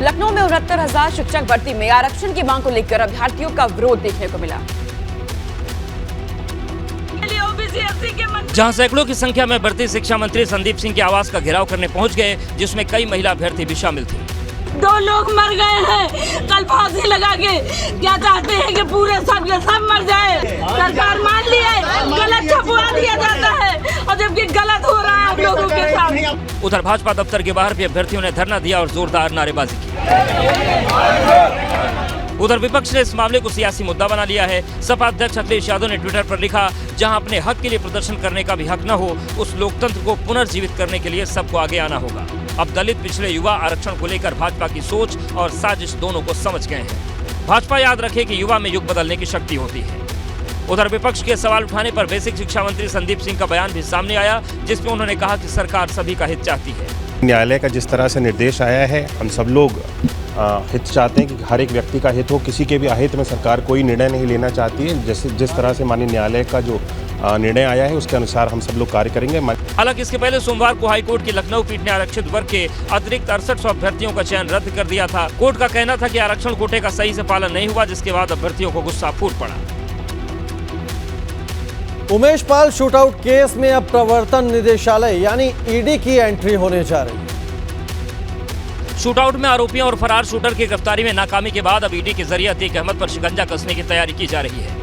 लखनऊ में 69,000 शिक्षक भर्ती में आरक्षण की मांग को लेकर अभ्यर्थियों का विरोध देखने को मिला। जहां सैकड़ों की संख्या में भर्ती शिक्षा मंत्री संदीप सिंह के आवास का घेराव करने पहुंच गए, जिसमें कई महिला अभ्यर्थी भी शामिल थे। 2 लोग मर गए हैं कल फांसी लगा के। क्या चाहते हैं कि पूरे सब के सब मर जाए? सरकार मान ली है, गलत छपवा दिया जाता है और जबकि गलत हो रहा है आप लोगों के साथ। उधर भाजपा दफ्तर के बाहर भी अभ्यर्थियों ने धरना दिया और जोरदार नारेबाजी की। उधर विपक्ष ने इस मामले को सियासी मुद्दा बना लिया है। सपा अध्यक्ष अखिलेश यादव ने ट्विटर पर लिखा, जहां अपने हक के लिए प्रदर्शन करने का भी हक न हो, उस लोकतंत्र को पुनर्जीवित करने के लिए सबको आगे आना होगा। अब दलित पिछड़े युवा आरक्षण को लेकर भाजपा की सोच और साजिश दोनों को समझ गए हैं। भाजपा याद रखे कि युवा में युग बदलने की शक्ति होती है। उधर विपक्ष के सवाल उठाने पर बेसिक शिक्षा मंत्री संदीप सिंह का बयान भी सामने आया, जिसमें उन्होंने कहा कि सरकार सभी का हित चाहती है। न्यायालय का जिस तरह से निर्देश आया है, हम सब लोग हित चाहते हैं कि हर एक व्यक्ति का हित हो, किसी के भी अहित में सरकार कोई निर्णय नहीं लेना चाहती है। जिस तरह से माननीय न्यायालय का जो निर्णय आया है उसके अनुसार हम सब लोग कार्य करेंगे। हालांकि इसके पहले सोमवार को हाईकोर्ट की लखनऊ पीठ ने आरक्षित वर्ग के अतिरिक्त 6800 अभ्यर्थियों का चयन रद्द कर दिया था। कोर्ट का कहना था कि आरक्षण कोटे का सही से पालन नहीं हुआ, जिसके बाद अभ्यर्थियों को गुस्सा फूट पड़ा। उमेश पाल शूटआउट केस में अब प्रवर्तन निदेशालय यानी ईडी की एंट्री होने जा रही है। शूटआउट में आरोपियों और फरार शूटर की गिरफ्तारी में नाकामी के बाद अब ईडी के जरिए अतीक अहमद पर शिकंजा कसने की तैयारी की जा रही है।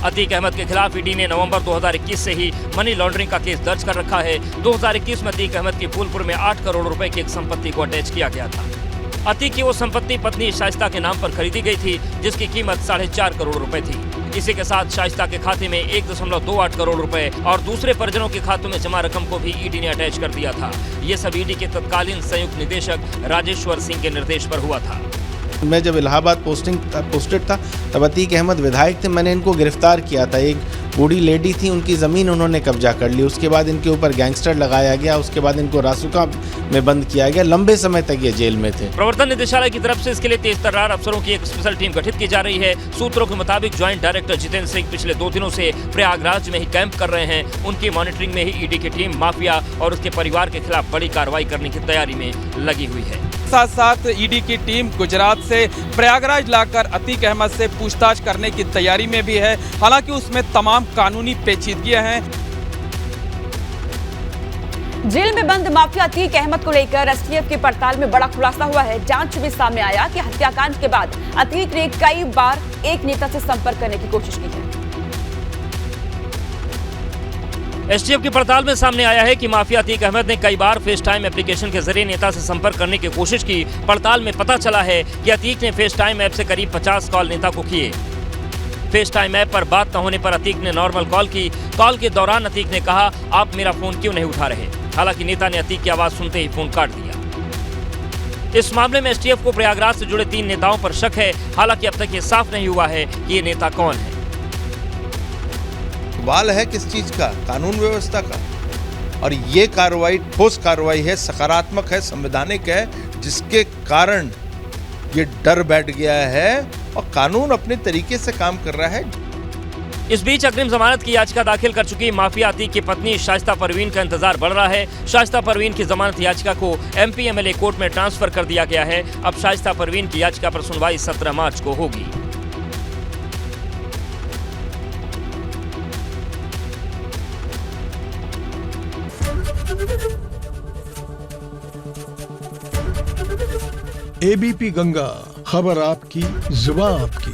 अतीक अहमद के खिलाफ ईडी ने नवंबर 2021 से ही मनी लॉन्ड्रिंग का केस दर्ज कर रखा है। 2021 में अतीक अहमद की फूलपुर में 8 करोड़ रुपए की एक संपत्ति को अटैच किया गया था। अतीक की वो संपत्ति पत्नी शाइस्ता के नाम पर खरीदी गई थी, जिसकी कीमत 4.5 करोड़ रुपए थी। इसी के साथ शाइस्ता के खाते में 1.28 करोड़ रुपए और दूसरे परिजनों के खातों में जमा रकम को भी ईडी ने अटैच कर दिया था। ये सब ईडी के तत्कालीन संयुक्त निदेशक राजेश्वर सिंह के निर्देश पर हुआ था। मैं जब इलाहाबाद पोस्टेड था तब अतीक अहमद विधायक थे। मैंने इनको गिरफ्तार किया था। एक बूढ़ी लेडी थी, उनकी ज़मीन उन्होंने कब्जा कर ली। उसके बाद इनके ऊपर गैंगस्टर लगाया गया। उसके बाद इनको रासुका में बंद किया गया। लंबे समय तक ये जेल में थे। प्रवर्तन निदेशालय की तरफ से इसके लिए तेज तर्रार अफसरों की एक स्पेशल टीम गठित की जा रही है। सूत्रों के मुताबिक ज्वाइंट डायरेक्टर जितेंद्र सिंह पिछले 2 दिनों से प्रयागराज में ही कैंप कर रहे हैं। उनकी मॉनिटरिंग में ही ईडी की टीम माफिया और उसके परिवार के खिलाफ बड़ी कार्रवाई करने की तैयारी में लगी हुई है। साथ साथ ईडी की टीम गुजरात से प्रयागराज लाकर अतीक अहमद से पूछताछ करने की तैयारी में भी है। हालांकि उसमें तमाम कानूनी पेचीदगियां हैं। जेल में बंद माफिया अतीक अहमद को लेकर एसटीएफ की पड़ताल में बड़ा खुलासा हुआ है। जांच में सामने आया कि हत्याकांड के बाद अतीक ने कई बार एक नेता से संपर्क करने की कोशिश की है। एसटीएफ की पड़ताल में सामने आया है कि माफिया अतीक अहमद ने कई बार फेस टाइम एप्लीकेशन के जरिए नेता से संपर्क करने की कोशिश की। पड़ताल में पता चला है कि अतीक ने फेस टाइम ऐप से करीब 50 कॉल नेता को किए। फेस टाइम ऐप पर बात न होने पर अतीक ने नॉर्मल कॉल की। कॉल के दौरान अतीक ने कहा, आप मेरा फोन क्यों नहीं उठा रहे? हालांकि नेता ने अतीक की आवाज सुनते ही फोन काट दिया। इस मामले में एसटीएफ को प्रयागराज से जुड़े 3 नेताओं पर शक है। हालांकि अब तक ये साफ नहीं हुआ है कि ये नेता कौन है। सवाल है किस चीज का? कानून व्यवस्था का। और ये कार्रवाई ठोस कार्रवाई है, सकारात्मक है, संवैधानिक है, जिसके कारण ये डर बैठ गया है और कानून अपने तरीके से काम कर रहा है। इस बीच अग्रिम जमानत की याचिका दाखिल कर चुकी माफिया अतीक की पत्नी शाइस्ता परवीन का इंतजार बढ़ रहा है। शाइस्ता परवीन की जमानत याचिका को एमपी एमएलए कोर्ट में ट्रांसफर कर दिया गया है। अब शाइस्ता परवीन की याचिका पर सुनवाई 17 मार्च को होगी। एबीपी गंगा, खबर आपकी, जुबान आपकी।